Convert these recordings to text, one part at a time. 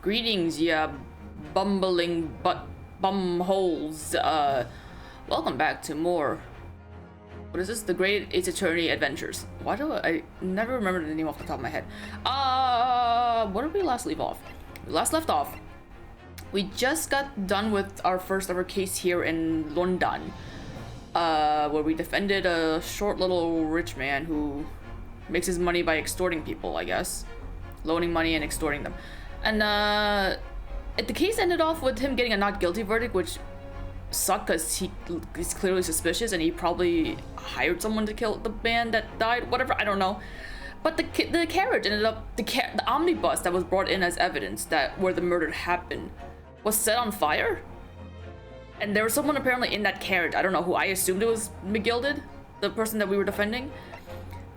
Greetings, ya bumbling bumholes. Welcome back to more. What is this? The Great Ace Attorney Adventures. Why do I never remember the name off the top of my head? Where did we last leave off? We last left off. We just got done with our first ever case here in London, where we defended a short little rich man who makes his money by extorting people, I guess. Loaning money and extorting them. And the case ended off with him getting a not guilty verdict, which sucked because he's clearly suspicious and he probably hired someone to kill the man that died, whatever, I don't know. But the carriage ended up, the omnibus that was brought in as evidence that where the murder happened was set on fire. And there was someone apparently in that carriage, I don't know who, I assumed it was McGilded, the person that we were defending.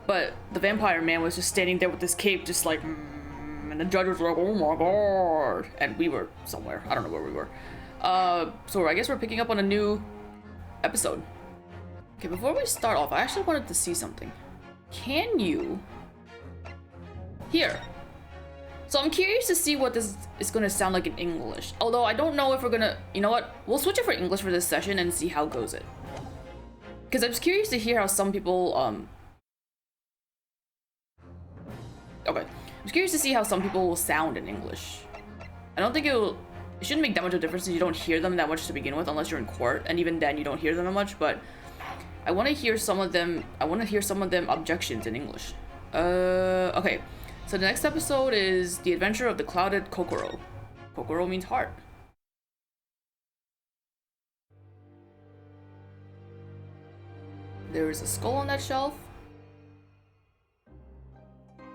But the vampire man was just standing there with his cape just like, and the judge was like, oh my god. And we were somewhere, I don't know where we were. So I guess we're picking up on a new episode. Okay, before we start off, I actually wanted to see something. Can you... Here. So I'm curious to see what this is gonna sound like in English. Although I don't know if we're gonna... You know what? We'll switch it for English for this session and see how goes it. Because I'm just curious to hear how some people, Okay. I'm curious to see how some people will sound in English. I don't think it shouldn't make that much of a difference if you don't hear them that much to begin with, unless you're in court, and even then you don't hear them that much, but I want to hear some of them, objections in English. Okay. So the next episode is The Adventure of the Clouded Kokoro. Kokoro means heart. There is a skull on that shelf.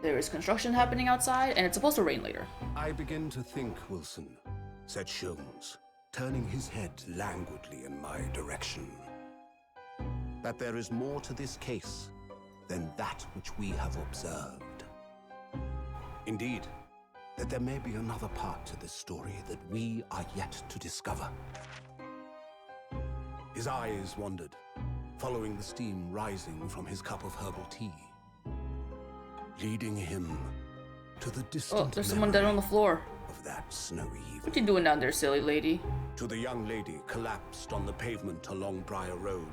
There is construction happening outside, and it's supposed to rain later. I begin to think, Wilson, said Sholmes, turning his head languidly in my direction, that there is more to this case than that which we have observed. Indeed, that there may be another part to this story that we are yet to discover. His eyes wandered, following the steam rising from his cup of herbal tea, leading him to the distant Oh, there's someone dead on the floor. Of that snowy evening. What you doing down there, silly lady? To the young lady collapsed on the pavement along Briar Road,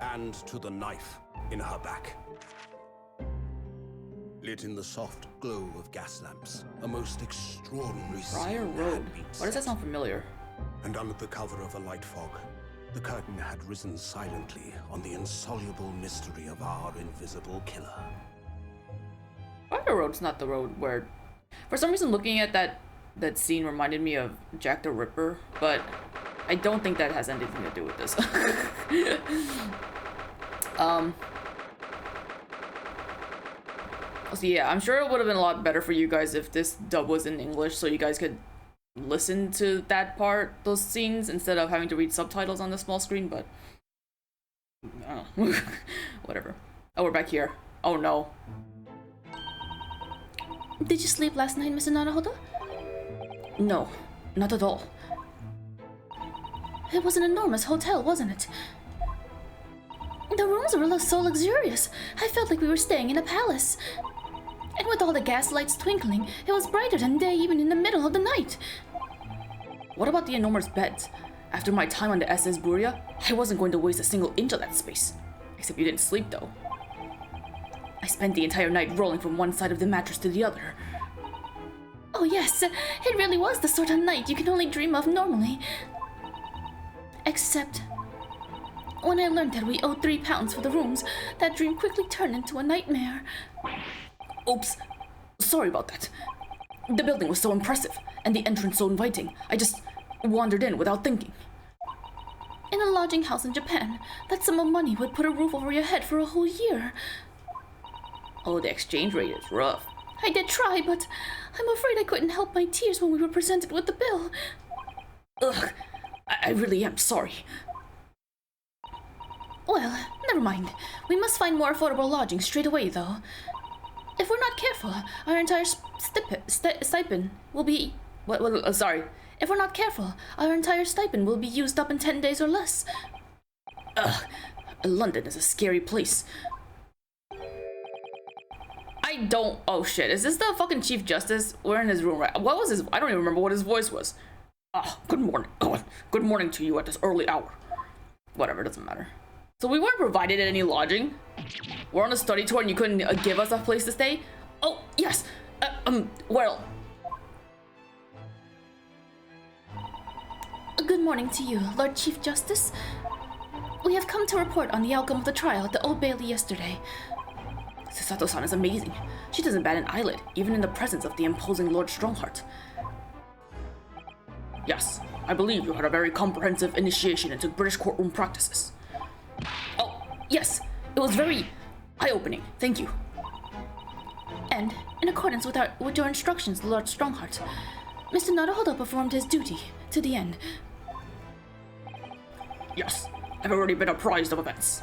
and to the knife in her back. Lit in the soft glow of gas lamps, a most extraordinary Briar scene Road. had been Why does that set. sound familiar? And under the cover of a light fog, the curtain had risen silently on the insoluble mystery of our invisible killer. Briar Road's not the road where... For some reason, looking at that scene reminded me of Jack the Ripper, but I don't think that has anything to do with this. So yeah, I'm sure it would have been a lot better for you guys if this dub was in English, so you guys could listen to that part, those scenes, instead of having to read subtitles on the small screen, but... I don't know. Whatever. Oh, we're back here. Oh no. Did you sleep last night, Mr. Naruhodo? No, not at all. It was an enormous hotel, wasn't it? The rooms were so luxurious. I felt like we were staying in a palace. And with all the gas lights twinkling, it was brighter than day even in the middle of the night. What about the enormous beds? After my time on the SS Buria, I wasn't going to waste a single inch of that space. Except you didn't sleep, though. I spent the entire night rolling from one side of the mattress to the other. Oh yes, it really was the sort of night you can only dream of normally. Except, when I learned that we owed £3 for the rooms, that dream quickly turned into a nightmare. Oops, sorry about that. The building was so impressive, and the entrance so inviting, I just wandered in without thinking. In a lodging house in Japan, that sum of money would put a roof over your head for a whole year. Oh, the exchange rate is rough. I did try, but I'm afraid I couldn't help my tears when we were presented with the bill. Ugh, I really am sorry. Well, never mind. We must find more affordable lodging straight away, though. If we're not careful, our entire stipend will be... sorry. If we're not careful, our entire stipend will be used up in 10 days or less. Ugh, London is a scary place. I don't... Oh, shit. Is this the fucking Chief Justice? We're in his room, right? What was his... I don't even remember what his voice was. Good morning. Good morning to you at this early hour. Whatever, doesn't matter. So we weren't provided any lodging. We're on a study tour and you couldn't give us a place to stay? Oh, yes. Well... Good morning to you, Lord Chief Justice. We have come to report on the outcome of the trial at the Old Bailey yesterday. Susato-san is amazing. She doesn't bat an eyelid, even in the presence of the imposing Lord Strongheart. Yes, I believe you had a very comprehensive initiation into British courtroom practices. Oh, yes, it was very eye-opening, thank you. And, in accordance with your instructions, Lord Strongheart, Mr. Naruhodo performed his duty to the end. Yes, I've already been apprised of events.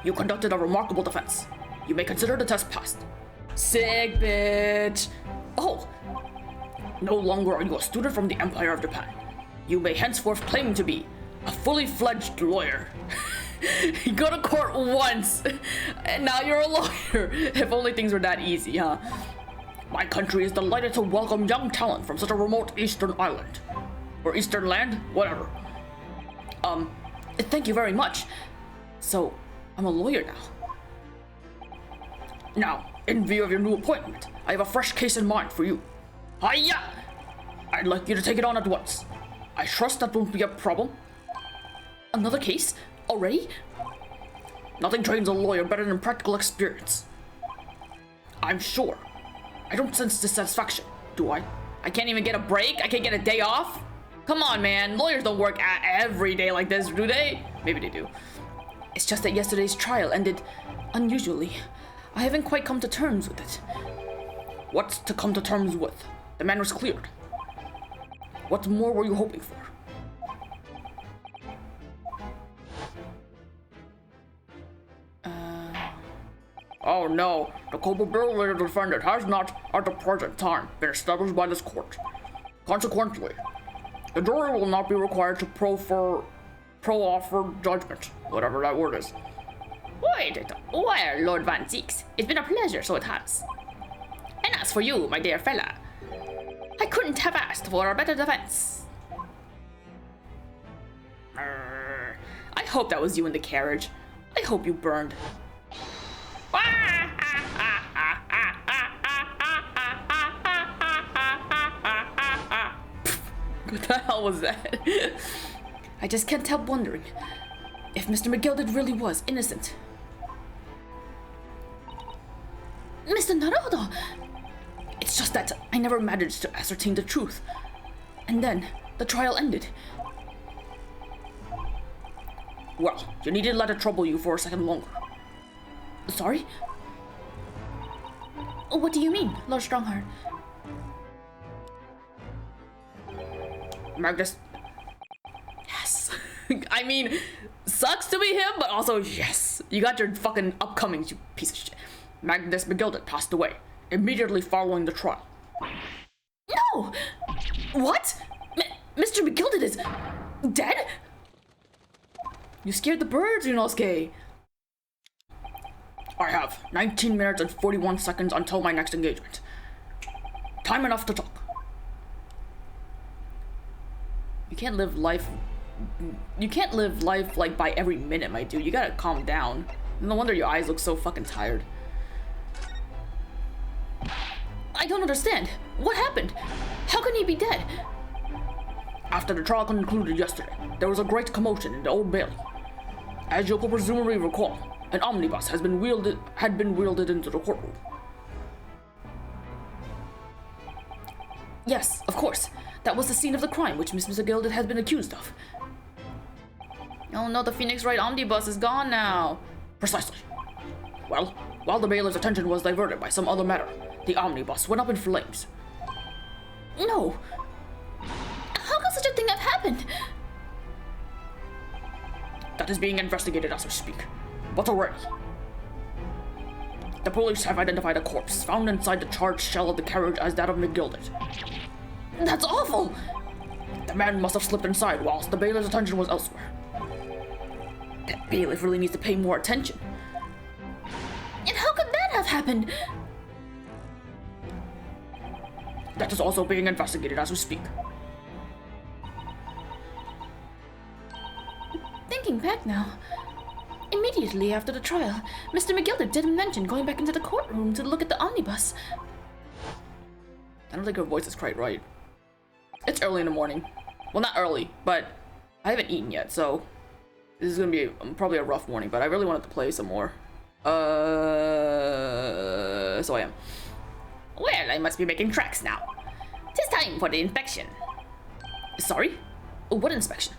You conducted a remarkable defense. You may consider the test passed. Sick, bitch. Oh, no longer are you a student from the Empire of Japan. You may henceforth claim to be a fully fledged lawyer. You go to court once, and now you're a lawyer. If only things were that easy, huh? My country is delighted to welcome young talent from such a remote eastern island. Or eastern land, whatever. Thank you very much. So, I'm a lawyer now. Now, in view of your new appointment, I have a fresh case in mind for you. Hiya! I'd like you to take it on at once. I trust that won't be a problem. Another case? Already? Nothing trains a lawyer better than practical experience. I'm sure. I don't sense dissatisfaction, do I? I can't even get a break? I can't get a day off? Come on, man. Lawyers don't work every day like this, do they? Maybe they do. It's just that yesterday's trial ended unusually. I haven't quite come to terms with it. What's to come to terms with? The man was cleared. What more were you hoping for? Oh no, the culpability of the defendant has not, at the present time, been established by this court. Consequently, the jury will not be required to pro-offer judgment, whatever that word is. Wait, well, Lord Van Zeeks, it's been a pleasure, so it has. And as for you, my dear fella, I couldn't have asked for a better defense. I hope that was you in the carriage. I hope you burned. What the hell was that? I just can't help wondering if Mr. McGilded really was innocent. Mr. Naruhodo! It's just that I never managed to ascertain the truth. And then the trial ended. Well, you needn't let it trouble you for a second longer. Sorry? What do you mean, Lord Strongheart? Magnus. Yes. I mean, sucks to be him, but also yes. You got your fucking upcoming, you piece of shit. Magnus McGilded passed away immediately following the trial. No! What? Mr. McGilded is dead? You scared the birds, Ryunosuke. I have 19 minutes and 41 seconds until my next engagement. Time enough to talk. You can't live life like by every minute, my dude. You gotta calm down. No wonder your eyes look so fucking tired. I don't understand. What happened? How can he be dead? After the trial concluded yesterday, there was a great commotion in the Old Bailey. As you will presumably recall, an omnibus had been wielded into the courtroom. Yes, of course. That was the scene of the crime which Mr. McGilded had been accused of. Oh no, the Phoenix Wright omnibus is gone now. Precisely. Well, while the bailiff's attention was diverted by some other matter, the omnibus went up in flames. No. How could such a thing have happened? That is being investigated as we speak. But already, the police have identified a corpse found inside the charged shell of the carriage as that of McGilded. That's awful! The man must have slipped inside whilst the bailiff's attention was elsewhere. That bailiff really needs to pay more attention. And how happened? That is also being investigated as we speak. Thinking back now, immediately after the trial, Mr. McGilder did mention going back into the courtroom to look at the omnibus. I don't think her voice is quite right. It's early in the morning. Well, not early, but I haven't eaten yet, so this is gonna be probably a rough morning, but I really wanted to play some more. So I am. Well, I must be making tracks now. 'Tis time for the inspection. Sorry? What inspection?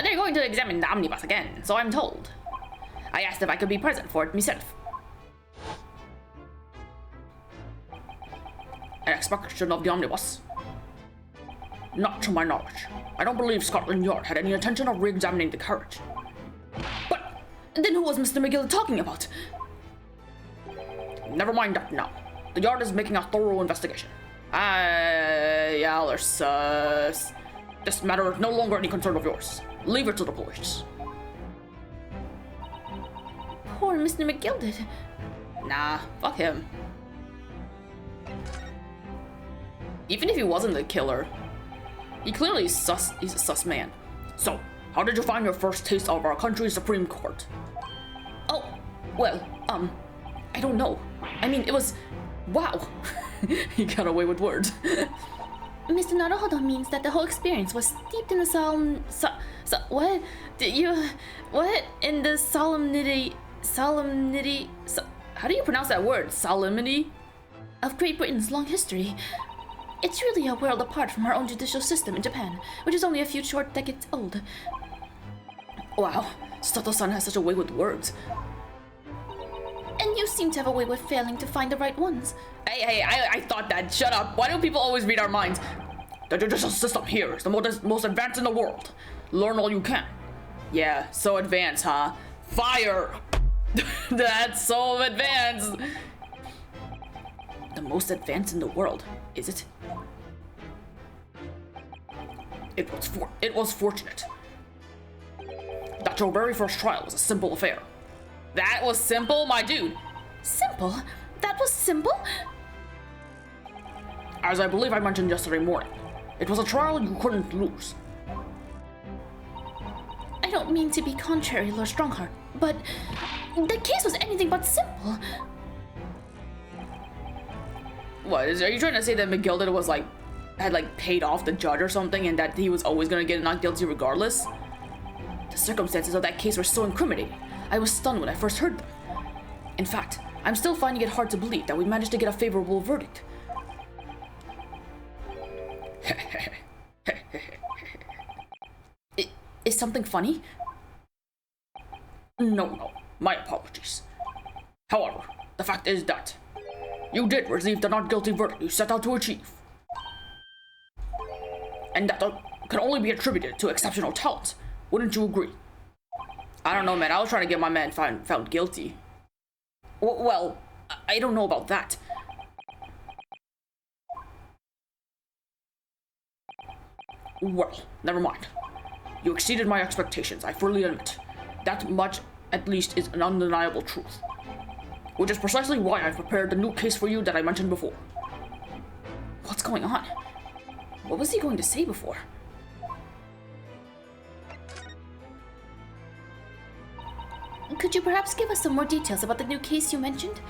They're going to examine the omnibus again, so I'm told. I asked if I could be present for it myself. An inspection of the omnibus? Not to my knowledge. I don't believe Scotland Yard had any intention of re-examining the carriage. But then who was Mr. McGill talking about? Never mind that now. The yard is making a thorough investigation. This matter is no longer any concern of yours. Leave it to the police. Poor Mr. McGilded. Nah, fuck him. Even if he wasn't the killer, he clearly is sus. He's a sus man. So, how did you find your first taste of our country's Supreme Court? Oh, well, I don't know. I mean, it was... Wow. He got away with words. Mr. Naruhodo means that the whole experience was steeped in the what? What? In the solemnity, How do you pronounce that word? Solemnity? Of Great Britain's long history. It's really a world apart from our own judicial system in Japan, which is only a few short decades old. Wow, Sato-san has such a way with words. And you seem to have a way with failing to find the right ones. Hey, I thought that. Shut up. Why do people always read our minds? The judicial system here is the most advanced in the world. Learn all you can. Yeah, so advanced, huh? Fire! That's so advanced. The most advanced in the world, is it? It was fortunate that your very first trial was a simple affair. That was simple, my dude. Simple? That was simple? As I believe I mentioned yesterday morning, it was a trial you couldn't lose. I don't mean to be contrary, Lord Strongheart, but the case was anything but simple. What, are you trying to say that McGilded was had paid off the judge or something and that he was always gonna get not guilty regardless? The circumstances of that case were so incriminating. I was stunned when I first heard them. In fact, I'm still finding it hard to believe that we managed to get a favorable verdict. Is something funny? No, my apologies. However, the fact is that you did receive the not guilty verdict you set out to achieve. And that can only be attributed to exceptional talent. Wouldn't you agree? I don't know, man. I was trying to get my man found guilty. Well, I don't know about that. Well, never mind. You exceeded my expectations, I fully admit. That much, at least, is an undeniable truth. Which is precisely why I've prepared the new case for you that I mentioned before. What's going on? What was he going to say before? Could you perhaps give us some more details about the new case you mentioned?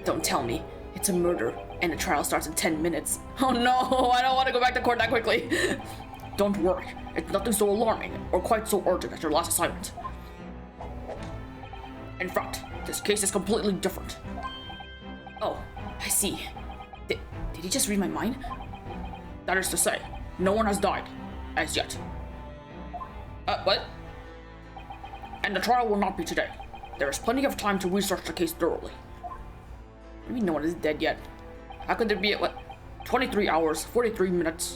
Don't tell me. It's a murder, and the trial starts in 10 minutes. Oh no, I don't want to go back to court that quickly. Don't worry, it's nothing so alarming or quite so urgent as your last assignment. In fact, this case is completely different. Oh, I see. Did he just read my mind? That is to say, no one has died, as yet. What? And the trial will not be today. There is plenty of time to research the case thoroughly. What do you mean no one is dead yet? How could there be, 23 hours, 43 minutes,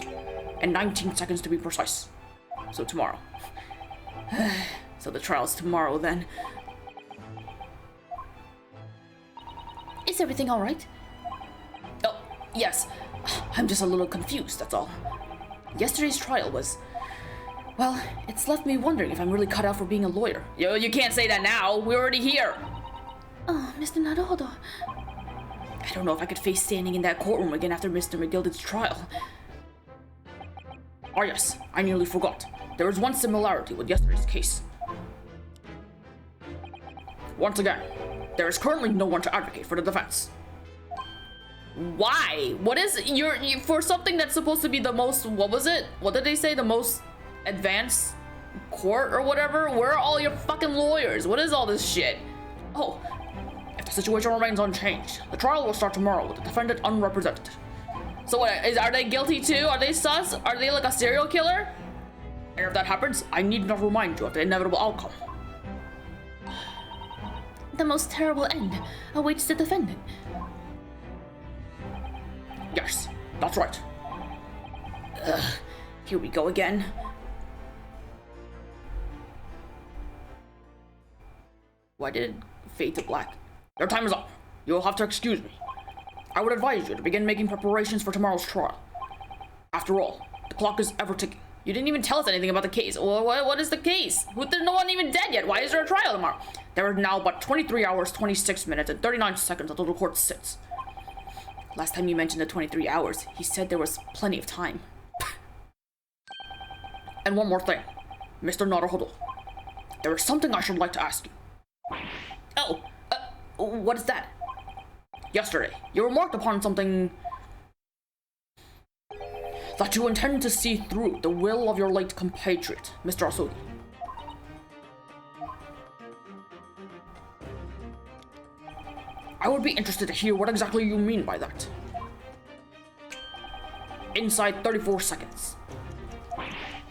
and 19 seconds to be precise. So tomorrow. So the trial's tomorrow then. Is everything alright? Oh, yes. I'm just a little confused, that's all. Yesterday's trial was... Well, it's left me wondering if I'm really cut out for being a lawyer. Yo, you can't say that now. We're already here. Oh, Mr. Naruhodo. I don't know if I could face standing in that courtroom again after Mr. McGilded's trial. Oh yes, I nearly forgot. There is one similarity with yesterday's case. Once again, there is currently no one to advocate for the defense. Why? What is you for something that's supposed to be the most, what was it? What did they say? The most advanced court or whatever? Where are all your fucking lawyers? What is all this shit? Oh, if the situation remains unchanged, the trial will start tomorrow with the defendant unrepresented. So what, are they guilty too? Are they sus? Are they like a serial killer? And if that happens, I need not remind you of the inevitable outcome. The most terrible end awaits the defendant. Yes, that's right. Here we go again. Why did it fade to black? Your time is up. You will have to excuse me. I would advise you to begin making preparations for tomorrow's trial. After all, the clock is ever ticking. You didn't even tell us anything about the case. What is the case? There's no one even dead yet. Why is there a trial tomorrow? There are now but 23 hours, 26 minutes, and 39 seconds until the court sits. Last time you mentioned the 23 hours, he said there was plenty of time. And one more thing, Mr. Naruhodo. There is something I should like to ask you. Oh, what is that? Yesterday, you remarked upon something that you intend to see through the will of your late compatriot, Mr. Asogi. I would be interested to hear what exactly you mean by that. Inside 34 seconds.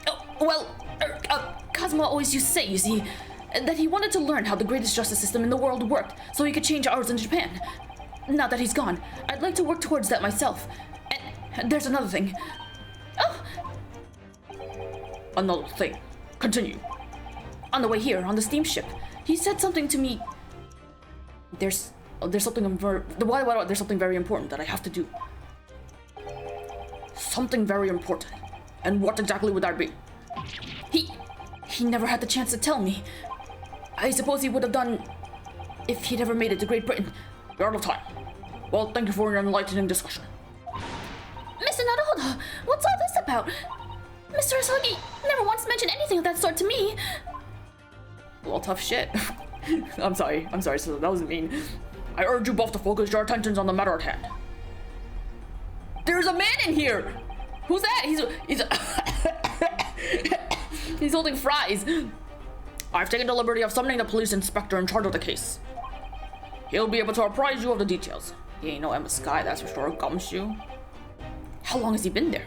Oh, well, Kazuma always used to say, you see, that he wanted to learn how the greatest justice system in the world worked so he could change ours in Japan. Now that he's gone, I'd like to work towards that myself. And there's another thing. Oh! Another thing. Continue. On the way here, on the steamship, he said something to me. There's something there's something very important that I have to do. Something very important. And what exactly would that be? He never had the chance to tell me. I suppose he would have done if he'd ever made it to Great Britain. You're out of time. Well, thank you for your enlightening discussion. Mr. Naruhodo, what's all this about? Mr. Asogi never once mentioned anything of that sort to me. Well, tough shit. I'm sorry, so that was mean. I urge you both to focus your attentions on the matter at hand. There's a man in here! Who's that? He's holding fries. I've taken the liberty of summoning the police inspector in charge of the case. He'll be able to apprise you of the details. He ain't no Emma Sky, that's for sure. Gumshoe. How long has he been there?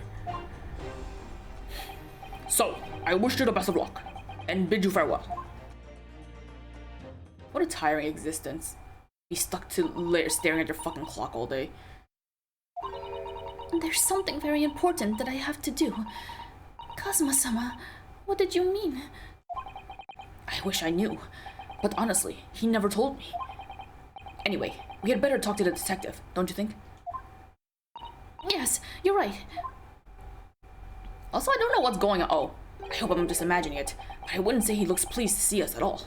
So, I wish you the best of luck, and bid you farewell. What a tiring existence. Be stuck to staring at your fucking clock all day. There's something very important that I have to do. Kazuma-sama, what did you mean? I wish I knew, but honestly, he never told me. Anyway, we had better talk to the detective, don't you think? Yes, you're right. Also, I don't know what's going on. Oh, I hope I'm just imagining it, but I wouldn't say he looks pleased to see us at all.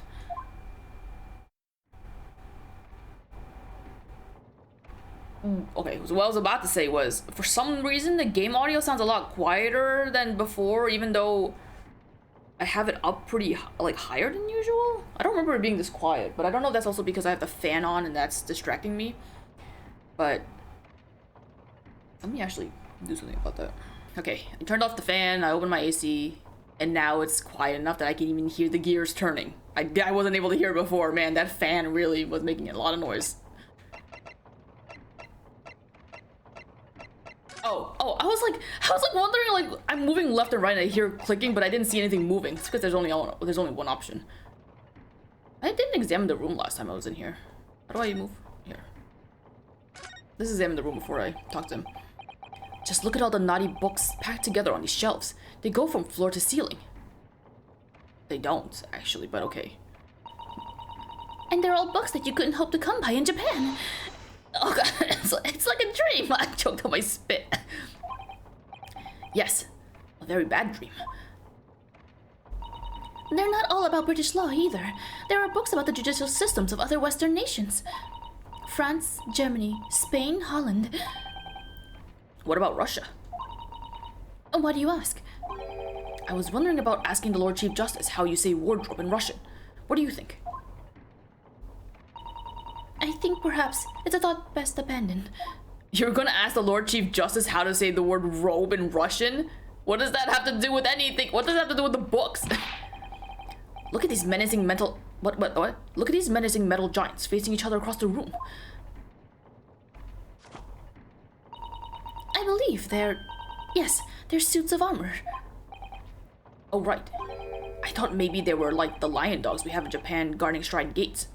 Okay, so what I was about to say was, for some reason, the game audio sounds a lot quieter than before, even though I have it up pretty, like, higher than usual. I don't remember it being this quiet, but I don't know if that's also because I have the fan on and that's distracting me. But let me actually do something about that. Okay, I turned off the fan, I opened my AC, and now it's quiet enough that I can even hear the gears turning. I wasn't able to hear it before. Man, that fan really was making a lot of noise. Oh, I was like wondering, like, I'm moving left and right and I hear clicking, but I didn't see anything moving. It's because there's only one option. I didn't examine the room last time I was in here. How do I move? Here. Let's examine the room before I talk to him. Just look at all the naughty books packed together on these shelves. They go from floor to ceiling. They don't, actually, but okay. And they're all books that you couldn't hope to come by in Japan. Oh god, it's like a dream. I choked on my spit. Yes, a very bad dream. They're not all about British law either. There are books about the judicial systems of other Western nations. France, Germany, Spain, Holland. What about Russia? Why do you ask? I was wondering about asking the Lord Chief Justice how you say wardrobe in Russian. What do you think? I think perhaps it's a thought best abandoned. You're gonna ask the Lord Chief Justice how to say the word robe in Russian? What does that have to do with anything? What does that have to do with the books? Look at these menacing mental... What? Look at these menacing metal giants facing each other across the room. I believe they're suits of armor. Oh, right. I thought maybe they were like the lion dogs we have in Japan guarding Shrine gates.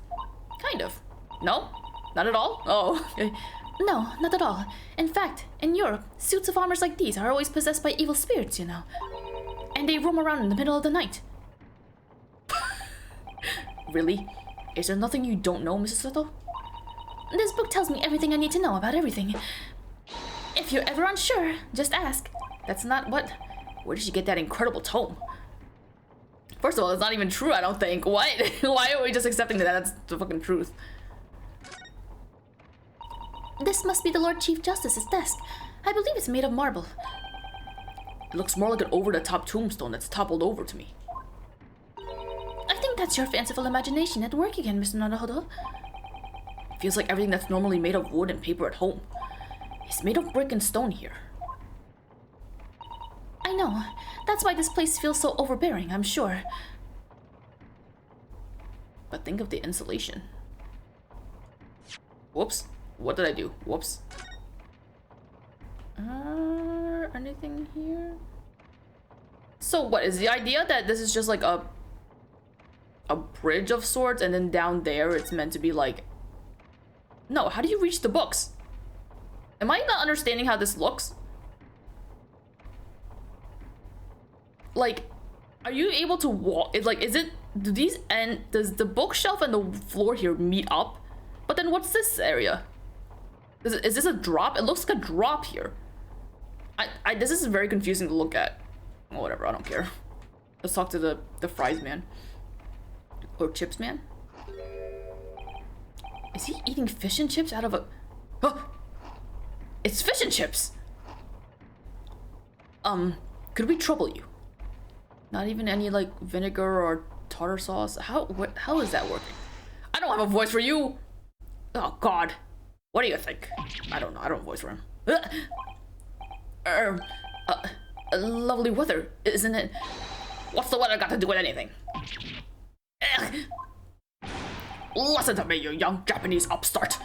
Kind of. No? Not at all? Oh, okay. No, not at all. In fact, in Europe, suits of armor like these are always possessed by evil spirits, you know. And they roam around in the middle of the night. Really? Is there nothing you don't know, Mrs. Susato? This book tells me everything I need to know about everything. If you're ever unsure, just ask. That's not what... Where did she get that incredible tome? First of all, it's not even true, I don't think. What? Why are we just accepting that that's the fucking truth? This must be the Lord Chief Justice's desk. I believe it's made of marble. It looks more like an over-the-top tombstone that's toppled over to me. I think that's your fanciful imagination at work again, Mr. Naruhodo. Feels like everything that's normally made of wood and paper at home is made of brick and stone here. I know. That's why this place feels so overbearing, I'm sure. But think of the insulation. Whoops. What did I do? Whoops. Anything here? So what is the idea that this is just like a bridge of sorts, and then down there it's meant to be like... No, how do you reach the books? Am I not understanding how this looks? Like, are you able to walk? It's like, is it, do these end, does the bookshelf and the floor here meet up? But then what's this area? Is this a drop? It looks like a drop here. This is very confusing to look at. Oh, whatever, I don't care. Let's talk to the fries man. Or chips man. Is he eating fish and chips out of a... Oh! It's fish and chips! Could we trouble you? Not even any, like, vinegar or tartar sauce? How is that working? I don't have a voice for you! Oh, God. What do you think? I don't know. I don't have a voice for him. Lovely weather, isn't it? What's the weather got to do with anything? Listen to me, you young Japanese upstart.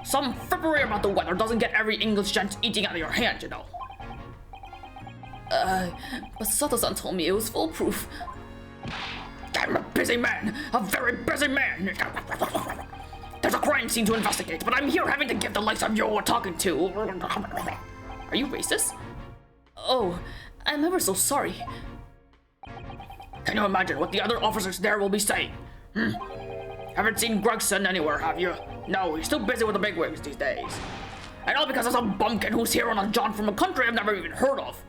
Some frippery about the weather doesn't get every English gent eating out of your hand, you know. But Sato-san told me it was foolproof. I'm a busy man, a very busy man. There's a crime scene to investigate, but I'm here having to give the likes of you a talking to. Are you racist? Oh, I'm ever so sorry. Can you imagine what the other officers there will be saying? Haven't seen Gregson anywhere, have you? No, he's too busy with the bigwigs these days. And all because of some bumpkin who's here on a jaunt from a country I've never even heard of.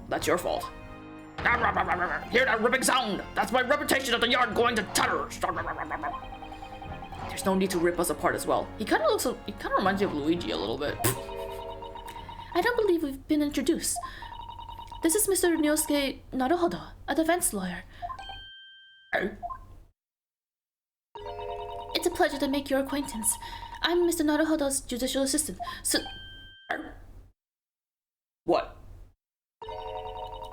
That's your fault. Hear that ripping sound? That's my reputation at the yard going to tatters. There's no need to rip us apart as well. He kind of reminds me of Luigi a little bit. I don't believe we've been introduced. This is Mr. Ryunosuke Naruhodo, a defense lawyer. Hey. It's a pleasure to make your acquaintance. I'm Mr. Naruhodo's judicial assistant. So... What?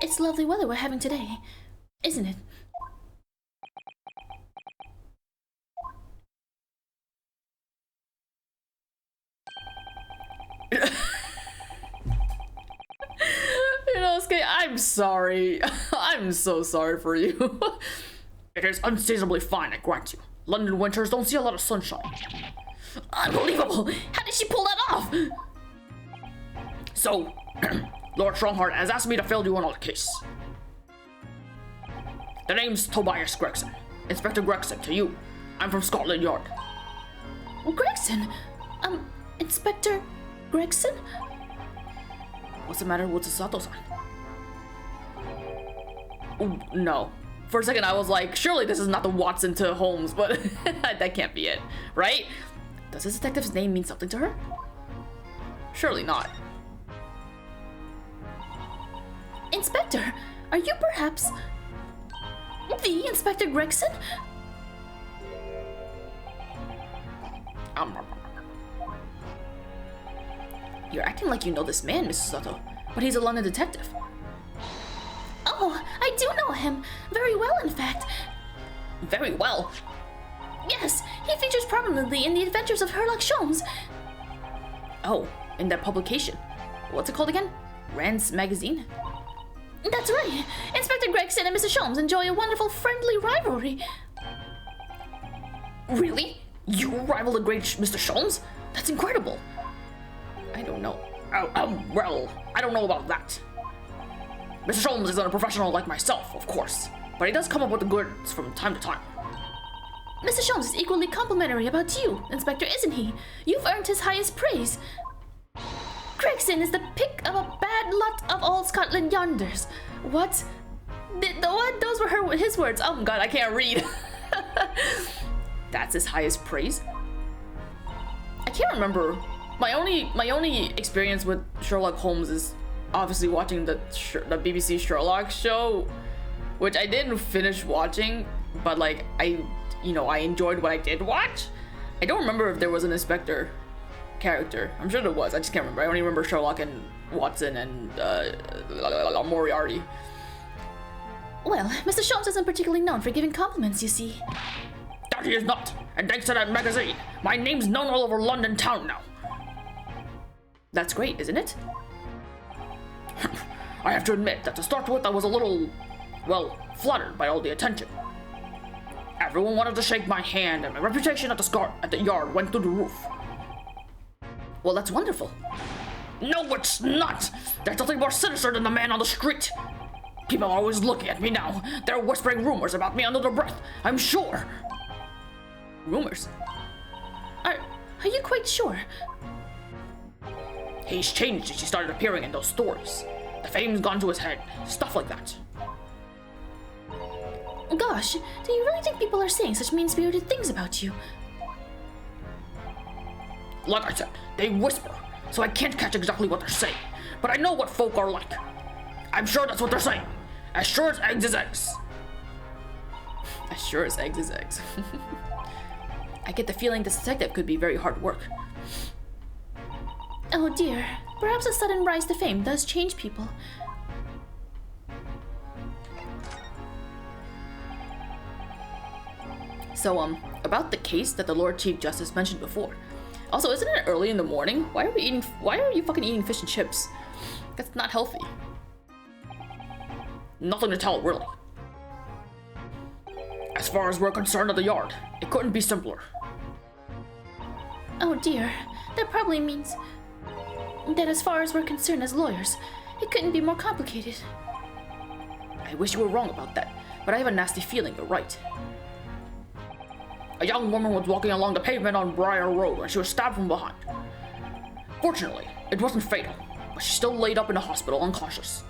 It's lovely weather we're having today, isn't it? Ryunosuke, I'm sorry. I'm so sorry for you. It is unseasonably fine, I grant you. London winters don't see a lot of sunshine. Unbelievable! How did she pull that off? So, Lord Strongheart has asked me to fill you in on the case. The name's Tobias Gregson. Inspector Gregson, to you. I'm from Scotland Yard. Gregson? Inspector Gregson? What's the matter with Susato-san? No. For a second, I was like, surely this is not the Watson to Holmes, but that can't be it, right? Does this detective's name mean something to her? Surely not. Inspector, are you perhaps the Inspector Gregson? You're acting like you know this man, Mrs. Susato, but he's a London detective. Oh, I do know him. Very well, in fact. Very well. Yes, he features prominently in the adventures of Herlock Sholmes. Oh, in that publication. What's it called again? Rand's magazine? That's right. Inspector Gregson and Mr. Sholmes enjoy a wonderful friendly rivalry. Really? You rival the great Mr. Sholmes? That's incredible. I don't know. Well, I don't know about that. Mr. Sholmes isn't a professional like myself, of course, but he does come up with the goods from time to time. Mr. Sholmes is equally complimentary about you, Inspector, isn't he? You've earned his highest praise. Gregson is the pick of a bad lot of all Scotland yonders. What? What? Those were his words. Oh my god, I can't read. That's his highest praise? I can't remember. My only experience with Sherlock Holmes is obviously watching the BBC Sherlock show, which I didn't finish watching, but like I enjoyed what I did watch. I don't remember if there was an inspector character. I'm sure there was. I just can't remember. I only remember Sherlock and Watson and Moriarty. Well, Mr. Sholmes isn't particularly known for giving compliments, you see. That he is not, and thanks to that magazine, my name's known all over London town now. That's great, isn't it? I have to admit that to start with I was a little, well, flattered by all the attention. Everyone wanted to shake my hand and my reputation at the yard went through the roof. Well, that's wonderful. No, it's not! There's nothing more sinister than the man on the street. People are always looking at me now. They're whispering rumors about me under their breath, I'm sure. Rumors? Are you quite sure? He's changed since he started appearing in those stories. The fame's gone to his head, stuff like that. Gosh, do you really think people are saying such mean-spirited things about you? Like I said, they whisper, so I can't catch exactly what they're saying. But I know what folk are like. I'm sure that's what they're saying. As sure as eggs is eggs. As sure as eggs is eggs. I get the feeling this detective could be very hard work. Oh dear, perhaps a sudden rise to fame does change people. So, about the case that the Lord Chief Justice mentioned before. Also, isn't it early in the morning? Why are you fucking eating fish and chips? That's not healthy. Nothing to tell, really. As far as we're concerned at the yard, it couldn't be simpler. Oh dear, that probably means that as far as we're concerned as lawyers, it couldn't be more complicated. I wish you were wrong about that, but I have a nasty feeling you're right. A young woman was walking along the pavement on Briar Road when she was stabbed from behind. Fortunately, it wasn't fatal, but she's still laid up in the hospital unconscious.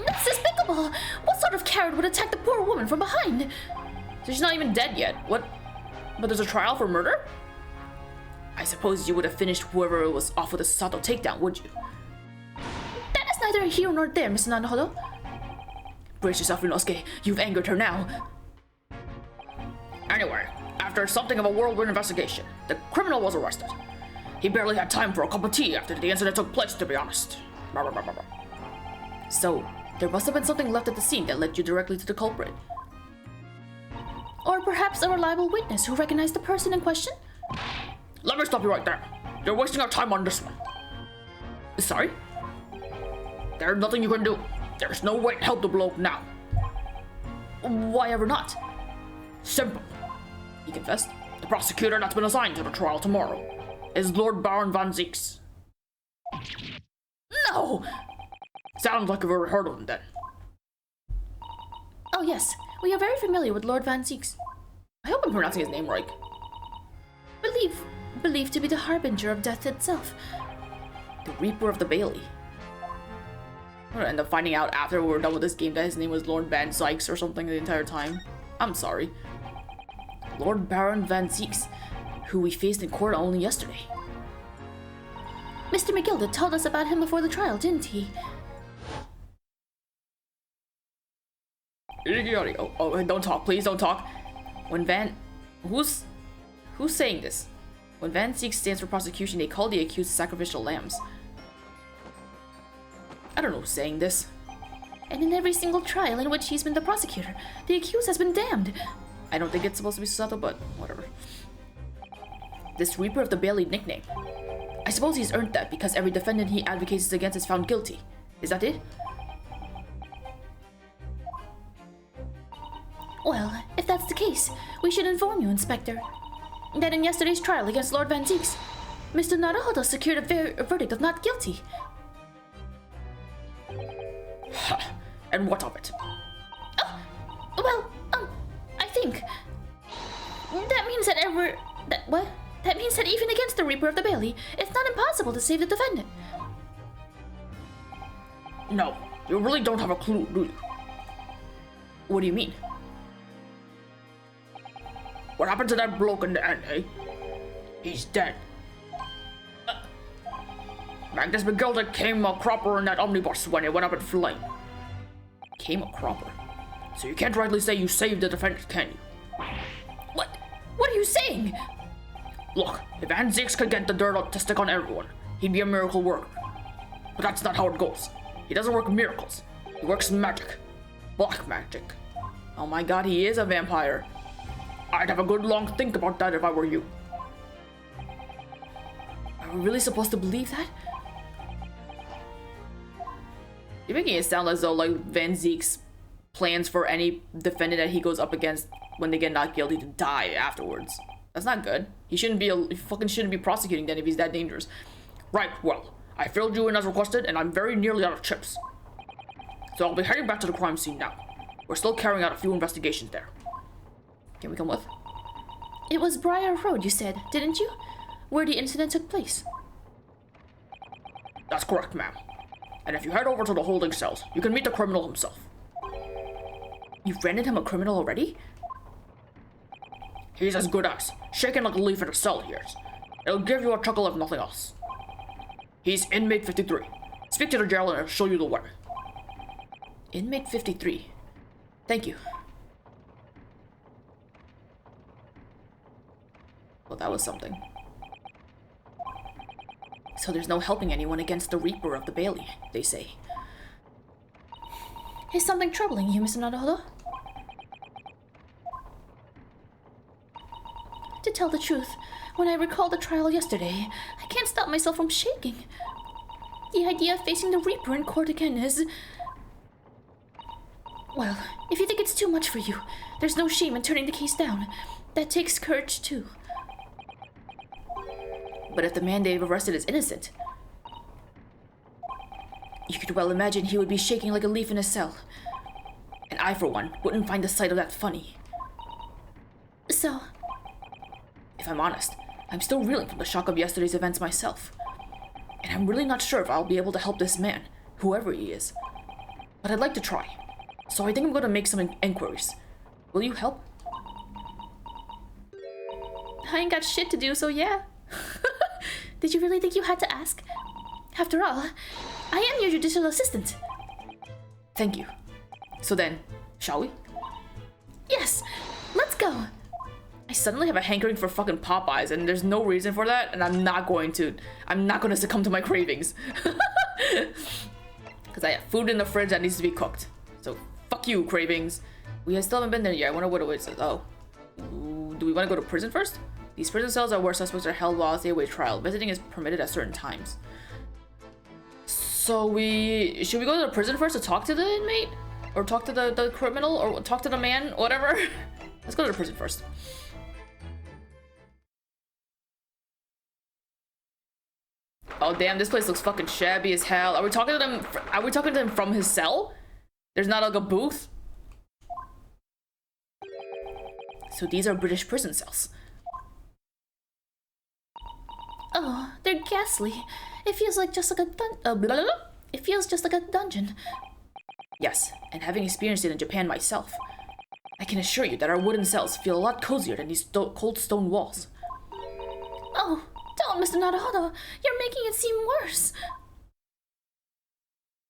That's despicable! What sort of coward would attack the poor woman from behind? She's not even dead yet. What? But there's a trial for murder? I suppose you would have finished whoever was off with a Susato takedown, would you? That is neither here nor there, Mr. Naruhodo. Brace yourself, Ryunosuke. You've angered her now. Anyway, after something of a whirlwind investigation, the criminal was arrested. He barely had time for a cup of tea after the incident took place, to be honest. So, there must have been something left at the scene that led you directly to the culprit. Or perhaps a reliable witness who recognized the person in question? Let me stop you right there. You're wasting our time on this one. Sorry? There's nothing you can do. There's no way to help the bloke now. Why ever not? Simple. He confessed. The prosecutor that's been assigned to the trial tomorrow is Lord Baron Van Zieks. No! Sounds like you've ever heard of him then. Oh yes, we are very familiar with Lord Van Zieks. I hope I'm pronouncing his name right. Believed to be the harbinger of death itself. The Reaper of the Bailey. I'm gonna end up finding out after we're done with this game that his name was Lord Van Zykes or something the entire time. I'm sorry. Lord Baron Van Zykes, who we faced in court only yesterday. Mr. McGilda told us about him before the trial, didn't he? Oh, don't talk, please don't talk. When Van... Who's saying this? When Van Zykes stands for prosecution, they call the accused sacrificial lambs. I don't know who's saying this. And in every single trial in which he's been the prosecutor, the accused has been damned. I don't think it's supposed to be Susato, but whatever. This Reaper of the Bailey nickname. I suppose he's earned that because every defendant he advocates against is found guilty. Is that it? Well, if that's the case, we should inform you, Inspector, that in yesterday's trial against Lord Van Zykes, Mr. Naruhodo secured a verdict of not guilty. And what of it? I think that means that means that even against the Reaper of the Bailey, it's not impossible to save the defendant. No, you really don't have a clue, do you? What do you mean? What happened to that bloke in the end, eh? He's dead. Magnus McGilda came a cropper in that omnibus when it went up in flame. Came a cropper? So you can't rightly say you saved the defendant, can you? What are you saying? Look, if Van Zykes could get the dirt to stick on everyone, he'd be a miracle worker. But that's not how it goes. He doesn't work miracles. He works magic. Black magic. Oh my god, he is a vampire. I'd have a good long think about that if I were you. Are we really supposed to believe that? You're making it sound as though like Van Zykes plans for any defendant that he goes up against when they get not guilty to die afterwards. That's not good. He fucking shouldn't be prosecuting then if he's that dangerous. Right, well, I filled you in as requested and I'm very nearly out of chips. So I'll be heading back to the crime scene now. We're still carrying out a few investigations there. Can we come with? It was Briar Road, you said, didn't you? Where the incident took place. That's correct, ma'am. And if you head over to the holding cells, you can meet the criminal himself. You've rendered him a criminal already? He's as good as. Shaking like a leaf in a cell he is. It'll give you a chuckle if nothing else. He's inmate 53. Speak to the jailer and I'll show you the way. Inmate 53. Thank you. Well, that was something. So there's no helping anyone against the Reaper of the Bailey, they say. Is something troubling you, Mr. Naruhodo? To tell the truth, when I recall the trial yesterday, I can't stop myself from shaking. The idea of facing the Reaper in court again is... Well, if you think it's too much for you, there's no shame in turning the case down. That takes courage, too. But if the man they've arrested is innocent, you could well imagine he would be shaking like a leaf in a cell. And I, for one, wouldn't find the sight of that funny. So... If I'm honest, I'm still reeling from the shock of yesterday's events myself. And I'm really not sure if I'll be able to help this man, whoever he is. But I'd like to try. So I think I'm going to make some inquiries. Will you help? I ain't got shit to do, so yeah. Did you really think you had to ask? After all, I am your judicial assistant. Thank you. So then, shall we? Yes, let's go. I suddenly have a hankering for fucking Popeyes, and there's no reason for that, and I'm not going to succumb to my cravings. Because I have food in the fridge that needs to be cooked. So, fuck you, cravings. We still haven't been there yet. I wonder what it says. Oh. Do we want to go to prison first? These prison cells are where suspects are held while they await trial. Visiting is permitted at certain times. So should we go to the prison first to talk to the inmate? Or talk to the criminal? Or talk to the man? Whatever. Let's go to the prison first. Oh damn, this place looks fucking shabby as hell. Are we talking to them? Are we talking to him from his cell? There's not like a booth? So these are British prison cells. Oh, they're ghastly. It feels like just like a It feels just like a dungeon. Yes, and having experienced it in Japan myself, I can assure you that our wooden cells feel a lot cozier than these cold stone walls. Oh, don't, Mr. Naruhodo. You're making it seem worse.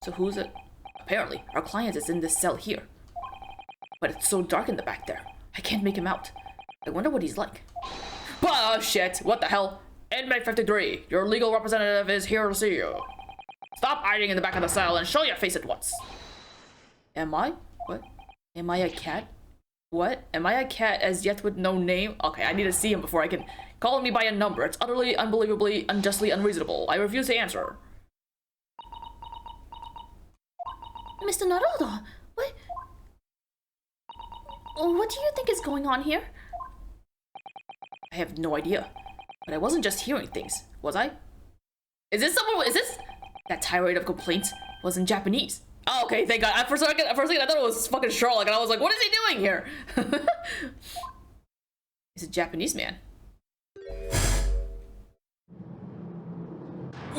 So who's it? Apparently, our client is in this cell here. But it's so dark in the back there, I can't make him out. I wonder what he's like. Oh shit, what the hell? Inmate 53, your legal representative is here to see you. Stop hiding in the back of the cell and show your face at once. Am I? What? Am I a cat? What? Am I a cat as yet with no name? Okay, I need to see him before I can call me by a number. It's utterly, unbelievably, unjustly unreasonable. I refuse to answer. Mr. Naruhodo, what do you think is going on here? I have no idea. But I wasn't just hearing things, was I? Is this someone? Is this? That tirade of complaints was in Japanese. Oh, okay, thank God. For a second, I thought it was fucking Sherlock, and I was like, what is he doing here? He's a Japanese man.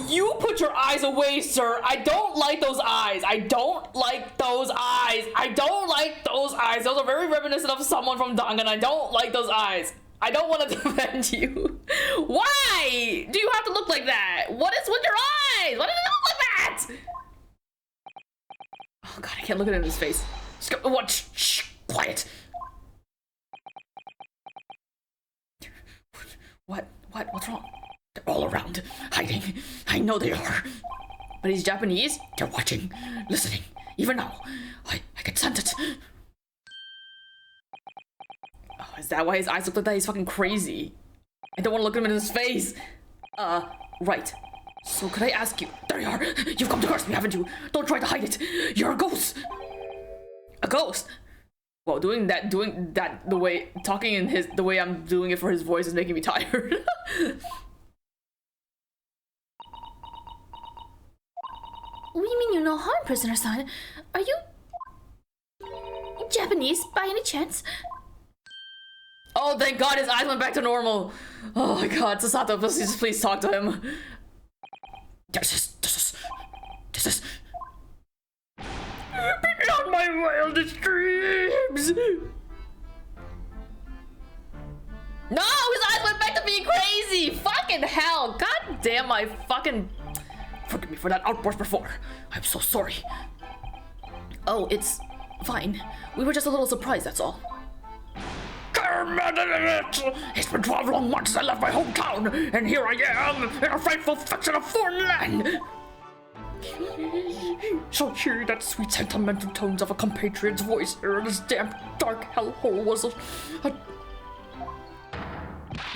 You put your eyes away, sir. I don't like those eyes. I don't like those eyes. I don't like those eyes. Those are very reminiscent of someone from Dangan. I don't like those eyes. I don't want to defend you. Why do you have to look like that? What is with your eyes? Why do they look like that? Oh God, I can't look at it in his face. Just go, what? Shh, quiet. What? What's wrong? They're all around, hiding. I know they are. But he's Japanese. They're watching, listening. Even now, I can sense it. Oh, is that why his eyes look like that? He's fucking crazy. I don't want to look him in his face. Right. So could I ask you? There you are. You've come to curse me, haven't you? Don't try to hide it. You're a ghost. A ghost? Well, doing that the way, talking in the way I'm doing it for his voice is making me tired. We mean you no harm, prisoner-san. Are you Japanese by any chance? Oh, thank God, his eyes went back to normal. Oh my God, Susato, please talk to him. This is beyond my wildest dreams. No, his eyes went back to being crazy. Fucking hell. God damn my fucking... Forgive me for that outburst before. I'm so sorry. Oh, it's fine. We were just a little surprised, that's all. It's been 12 long months since I left my hometown, and here I am, in a frightful fix in a foreign land. So hearing that sweet sentimental tones of a compatriot's voice here in this damp, dark hellhole was a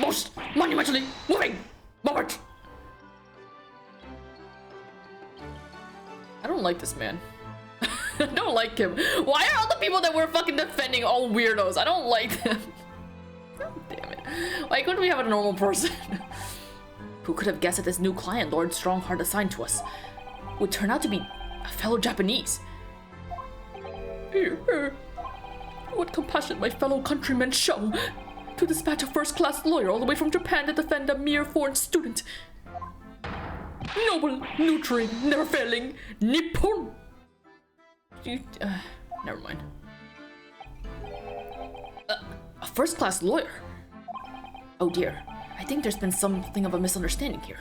most monumentally moving moment. I don't like this man. I don't like him. Why are all the people that we're fucking defending all weirdos? I don't like them. Damn it. Why couldn't we have a normal person? Who could have guessed that this new client Lord Strongheart assigned to us would turn out to be a fellow Japanese? What compassion my fellow countrymen show to dispatch a first-class lawyer all the way from Japan to defend a mere foreign student. Noble, nurturing, never failing, Nippon. Never mind. A first-class lawyer? Oh dear, I think there's been something of a misunderstanding here.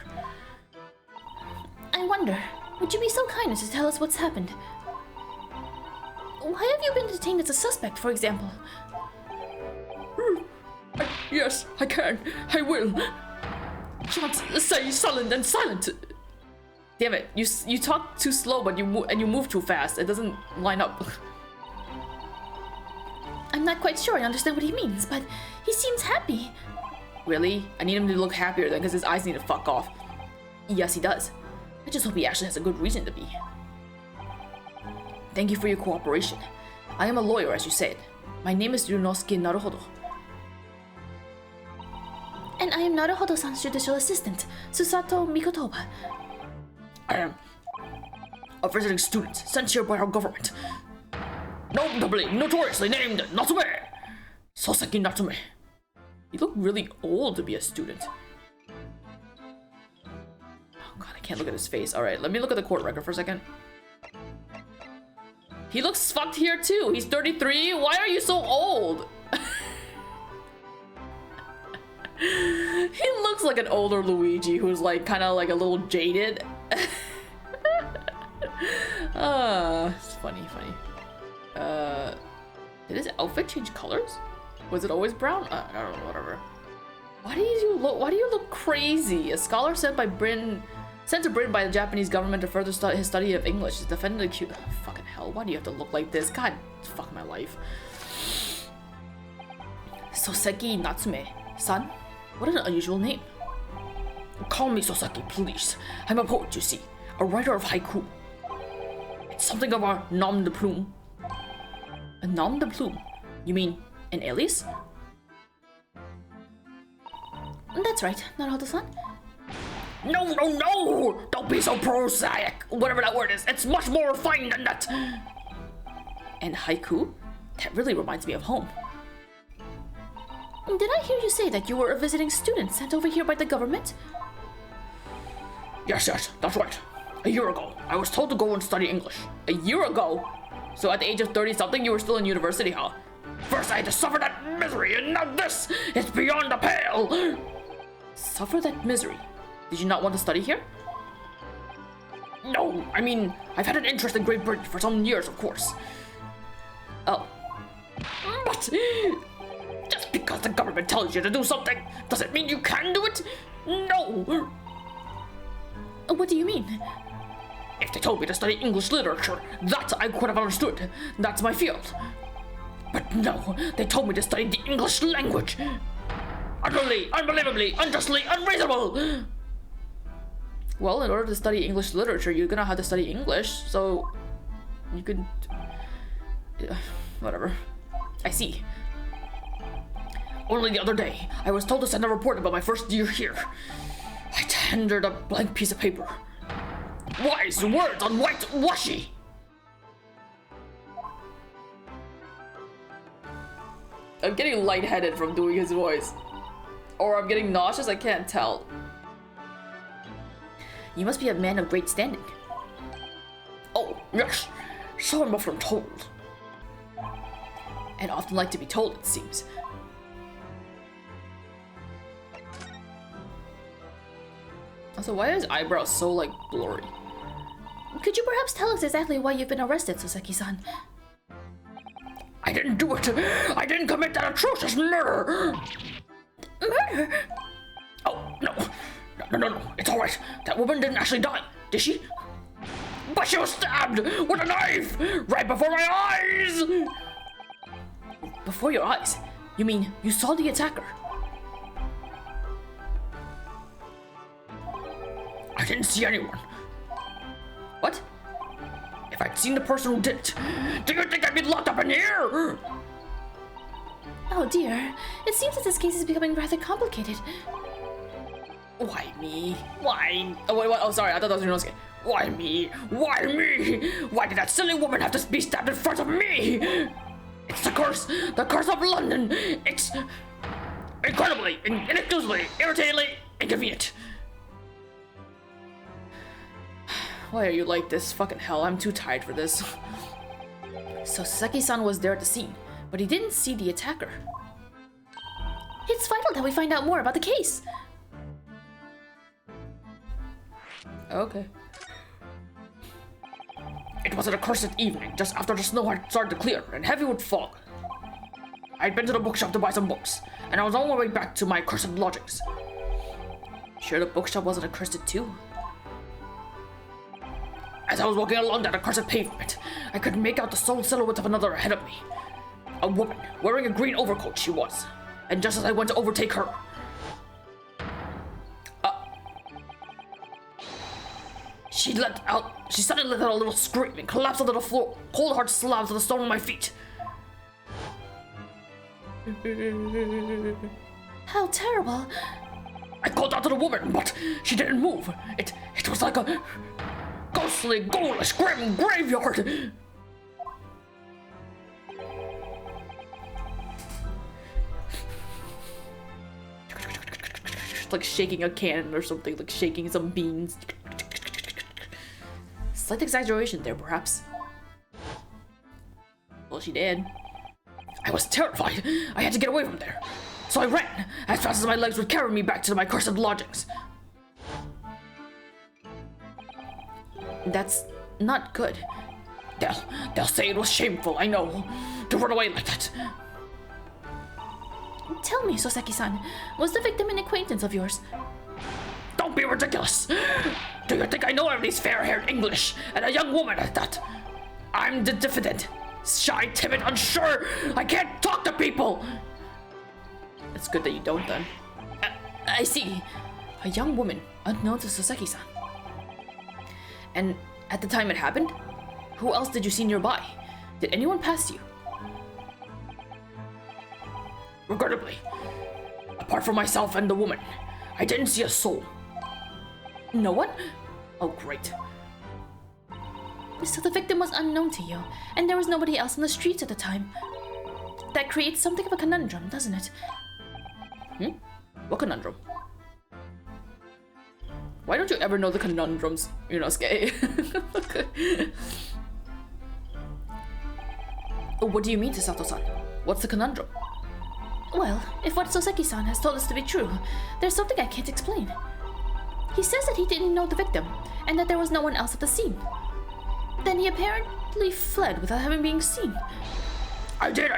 I wonder, would you be so kind as to tell us what's happened? Why have you been detained as a suspect, for example? Yes, I can. I will. Can't say silent and silent. Damn it! You talk too slow, but you move too fast. It doesn't line up. I'm not quite sure I understand what he means, but he seems happy. Really? I need him to look happier then, because his eyes need to fuck off. Yes, he does. I just hope he actually has a good reason to be. Thank you for your cooperation. I am a lawyer, as you said. My name is Ryunosuke Naruhodo. And I am Naruhodo-san's judicial assistant, Susato Mikotoba. I am a visiting student sent here by our government. Notoriously named Natsume! Soseki Natsume. You look really old to be a student. Oh God, I can't look at his face. Alright, let me look at the court record for a second. He looks fucked here too. He's 33. Why are you so old? He looks like an older Luigi who's like kind of like a little jaded. It's funny. Did his outfit change colors? Was it always brown? I don't know, whatever. Why do you look crazy? A scholar sent to Britain by the Japanese government to further his study of English is defended accused. Oh, fucking hell, why do you have to look like this? God, fuck my life. Soseki Natsume, son? What an unusual name. Call me Soseki, please. I'm a poet, you see. A writer of haiku. It's something of a nom de plume. A nom de plume? You mean an alias? That's right, Naruhodo-san. No! Don't be so prosaic! Whatever that word is, it's much more refined than that! And haiku? That really reminds me of home. Did I hear you say that you were a visiting student sent over here by the government? Yes, that's right. A year ago, I was told to go and study English. A year ago? So at the age of 30-something, you were still in university, huh? First I had to suffer that misery, and now this! It's beyond the pale! Suffer that misery? Did you not want to study here? No, I mean, I've had an interest in Great Britain for some years, of course. Oh. But just because the government tells you to do something, does it mean you can do it? No! What do you mean? If they told me to study English literature, that I could have understood. That's my field. But no, they told me to study the English language. Utterly, unbelievably, unjustly, unreasonable! Well, in order to study English literature, you're gonna have to study English, so you could... whatever. I see. Only the other day, I was told to send a report about my first year here. I tendered a blank piece of paper. Wise words on white washi! I'm getting lightheaded from doing his voice. Or I'm getting nauseous, I can't tell. You must be a man of great standing. Oh, yes. So I'm often told. And often like to be told, it seems. Also, why are his eyebrows so, like, blurry? Could you perhaps tell us exactly why you've been arrested, Soseki-san? I didn't do it! I didn't commit that atrocious murder! Murder? Oh, no. No. It's alright. That woman didn't actually die, did she? But she was stabbed with a knife right before my eyes! Before your eyes? You mean you saw the attacker? I didn't see anyone. What? If I'd seen the person who did it, do you think I'd be locked up in here? Oh dear, it seems that this case is becoming rather complicated. Why me? Why? Oh, wait, what? Oh, sorry, I thought that was Ryunosuke. Why me? Why me? Why did that silly woman have to be stabbed in front of me? It's the curse of London. It's incredibly, inexcusably, irritatingly inconvenient. Why are you like this? Fucking hell, I'm too tired for this. So Soseki-san was there at the scene, but he didn't see the attacker. It's vital that we find out more about the case. Okay. It was an accursed evening, just after the snow had started to clear and heavy with fog. I'd been to the bookshop to buy some books, and I was on my way back to my accursed lodgings. Sure the bookshop wasn't accursed too? As I was walking along that accursed pavement, I could make out the sole silhouette of another ahead of me. A woman, wearing a green overcoat she was, and just as I went to overtake her, she suddenly let out a little scream and collapsed onto the floor, cold hard slabs of the stone on my feet. How terrible. I called out to the woman, but she didn't move. It was like a ghostly, ghoulish, grim graveyard. Like shaking a can or something, like shaking some beans. Slight exaggeration there, perhaps. Well, she did. I was terrified. I had to get away from there. So I ran, as fast as my legs would carry me back to my cursed lodgings. That's not good. They'll say it was shameful, I know, to run away like that. Tell me, Soseki-san, was the victim an acquaintance of yours? Don't be ridiculous! Do you think I know everybody's fair-haired English, and a young woman at that? I'm the diffident, shy, timid, unsure. I can't talk to people! It's good that you don't, then. I see. A young woman, unknown to Soseki-san. And at the time it happened, who else did you see nearby? Did anyone pass you? Regrettably, apart from myself and the woman, I didn't see a soul. No one? Oh, great. So the victim was unknown to you, and there was nobody else in the streets at the time. That creates something of a conundrum, doesn't it? What conundrum? Why don't you ever know the conundrums, Ryunosuke? What do you mean, Susato-san? What's the conundrum? Well, if what Soseki-san has told us to be true, there's something I can't explain. He says that he didn't know the victim, and that there was no one else at the scene. Then he apparently fled without having been seen. I did!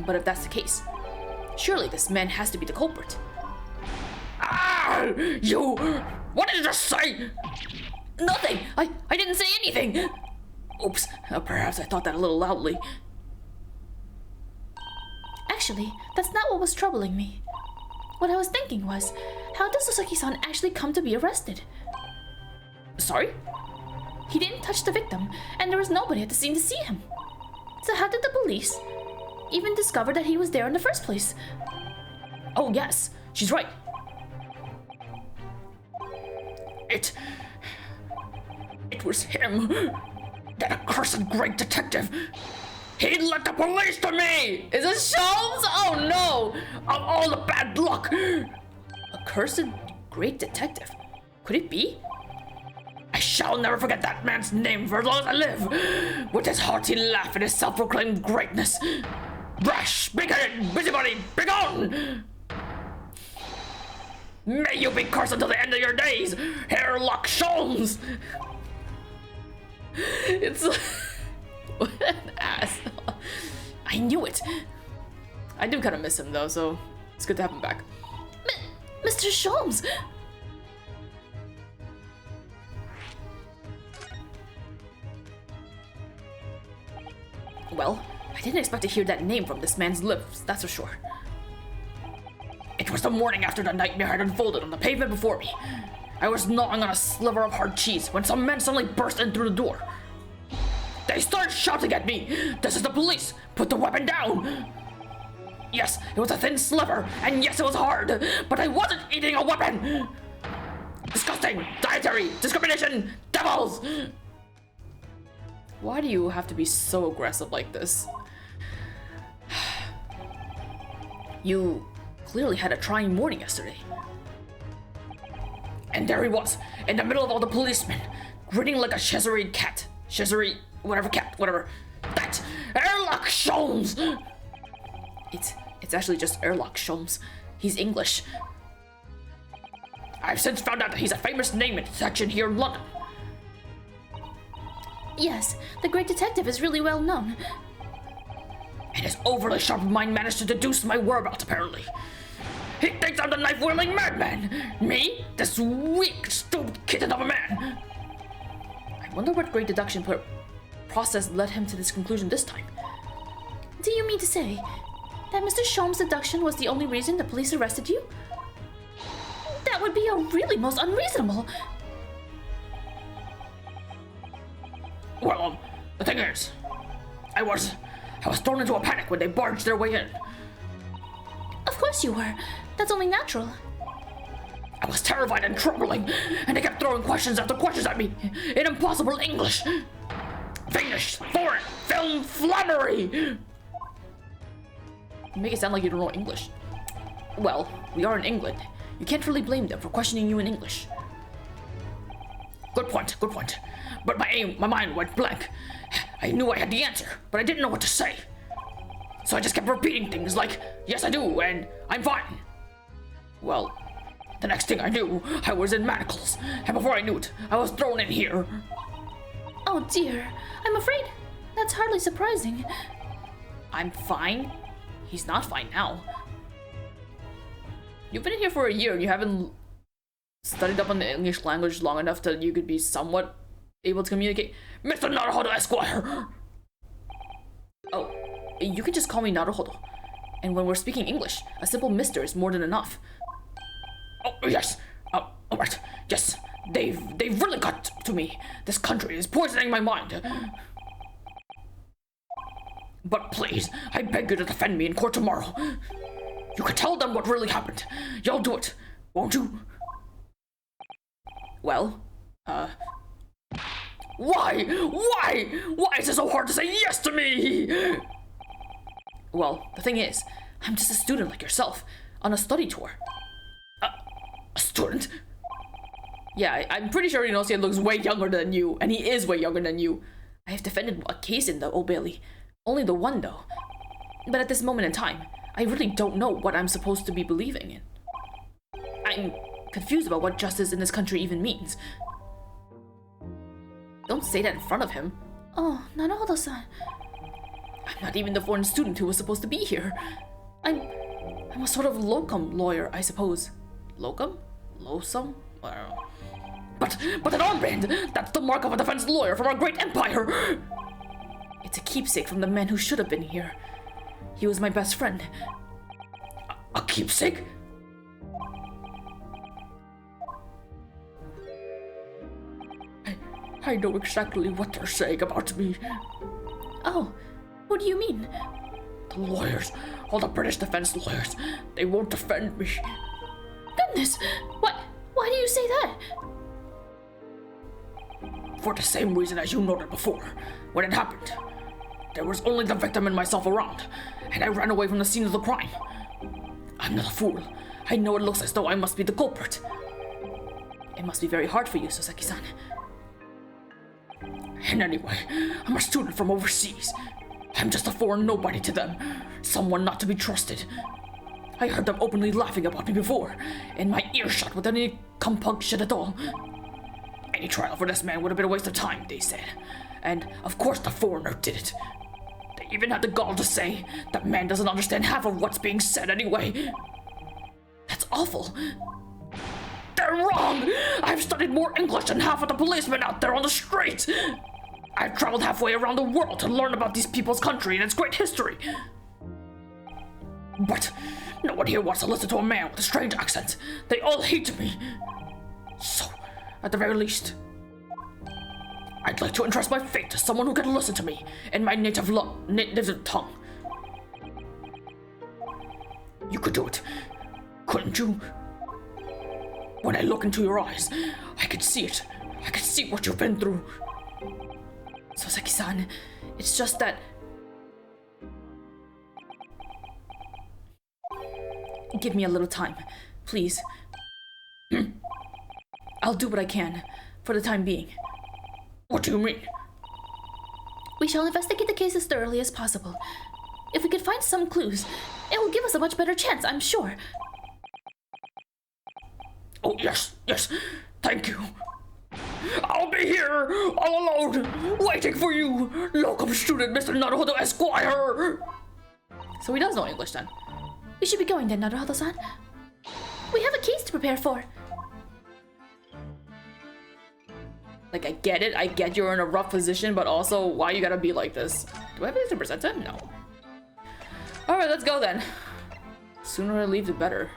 But if that's the case, surely this man has to be the culprit. Ah! You! What did you just say? Nothing! I didn't say anything! Oops, perhaps I thought that a little loudly. Actually, that's not what was troubling me. What I was thinking was, how does Soseki-san actually come to be arrested? Sorry? He didn't touch the victim, and there was nobody at the scene to see him. So how did the police even discover that he was there in the first place? Oh yes, she's right. It was him, that accursed great detective. He led the police to me! Is it Sholmes? Oh no! Of all the bad luck! Accursed great detective? Could it be? I shall never forget that man's name for as long as I live! With his hearty laugh and his self-proclaimed greatness. Brash, big-headed, busybody, begone! May you be cursed until the end of your days, Herlock Sholmes! It's... What an ass. I knew it. I do kind of miss him though, so it's good to have him back. Mr. Sholmes! Well, I didn't expect to hear that name from this man's lips, that's for sure. It was the morning after the nightmare had unfolded on the pavement before me. I was gnawing on a sliver of hard cheese when some men suddenly burst in through the door. They started shouting at me, "This is the police! Put the weapon down!" Yes, it was a thin sliver, and yes, it was hard, but I wasn't eating a weapon! Disgusting! Dietary! Discrimination! Devils! Why do you have to be so aggressive like this? You clearly had a trying morning yesterday. And there he was, in the middle of all the policemen, grinning like a Cheshire cat. Cheshire, whatever cat, whatever. That Herlock Sholmes! It's actually just Herlock Sholmes. He's English. I've since found out that he's a famous name in detection here in London. Yes, the great detective is really well known. And his overly sharp mind managed to deduce my whereabouts, apparently. He thinks I'm the knife-wielding madman! Me? This weak, stupid kitten of a man! I wonder what great deduction process led him to this conclusion this time. Do you mean to say that Mr. Sholmes' deduction was the only reason the police arrested you? That would be a really most unreasonable... Well, the thing is, I was thrown into a panic when they barged their way in. Of course you were. That's only natural. I was terrified and trembling, and they kept throwing questions after questions at me in impossible English. Finnish, foreign, film, flummery! You make it sound like you don't know English. Well, we are in England. You can't really blame them for questioning you in English. Good point, good point. But my mind went blank. I knew I had the answer, but I didn't know what to say. So I just kept repeating things like, yes I do, and I'm fine. Well, the next thing I knew, I was in manacles, and before I knew it, I was thrown in here. Oh dear, I'm afraid that's hardly surprising. I'm fine? He's not fine now. You've been in here for a year and you haven't studied up on the English language long enough that you could be somewhat able to communicate. Mr. Naruhodo Esquire! Oh, you can just call me Naruhodo. And when we're speaking English, a simple Mr. is more than enough. Oh, yes. Oh, alright. Yes. They've really got to me. This country is poisoning my mind. But please, I beg you to defend me in court tomorrow. You can tell them what really happened. You'll do it, won't you? Well, why? Why is it so hard to say yes to me? Well, the thing is, I'm just a student like yourself, on a study tour. A student? Yeah, I'm pretty sure Ryunosuke looks way younger than you, and he is way younger than you. I have defended a case in the Old Bailey. Only the one, though. But at this moment in time, I really don't know what I'm supposed to be believing in. I'm confused about what justice in this country even means. Don't say that in front of him. Oh, Naruhodo-san. I'm not even the foreign student who was supposed to be here. I'm a sort of locum lawyer, I suppose. Locum? Losum? I don't know. But an armband! That's the mark of a defense lawyer from our great empire! It's a keepsake from the man who should have been here. He was my best friend. A keepsake? I know exactly what they're saying about me. Oh, what do you mean? The lawyers, all the British defense lawyers, they won't defend me. Goodness, why do you say that? For the same reason as you noted before. When it happened, there was only the victim and myself around, and I ran away from the scene of the crime. I'm not a fool. I know it looks as though I must be the culprit. It must be very hard for you, Soseki-san. And anyway, I'm a student from overseas. I'm just a foreign nobody to them, someone not to be trusted. I heard them openly laughing about me before, in my earshot without any compunction at all. Any trial for this man would have been a waste of time, they said. And of course the foreigner did it. They even had the gall to say that man doesn't understand half of what's being said anyway. That's awful. They're wrong! I've studied more English than half of the policemen out there on the street! I've traveled halfway around the world to learn about these people's country and its great history. But no one here wants to listen to a man with a strange accent. They all hate me. So, at the very least, I'd like to entrust my fate to someone who can listen to me in my native tongue. You could do it, couldn't you? When I look into your eyes, I can see it. I can see what you've been through. Soseki-san, it's just that... Give me a little time, please. I'll do what I can, for the time being. What do you mean? We shall investigate the case as thoroughly as possible. If we can find some clues, it will give us a much better chance, I'm sure. Oh, yes, thank you. I'll be here, all alone, waiting for you, locum student Mr. Naruhodo Esquire. So he does know English then. We should be going then, Naruhodo-san. We have a case to prepare for. Like, I get it, I get you're in a rough position, but also, why you gotta be like this? Do I have anything to present him? No. Alright, let's go then. Sooner I leave, the better.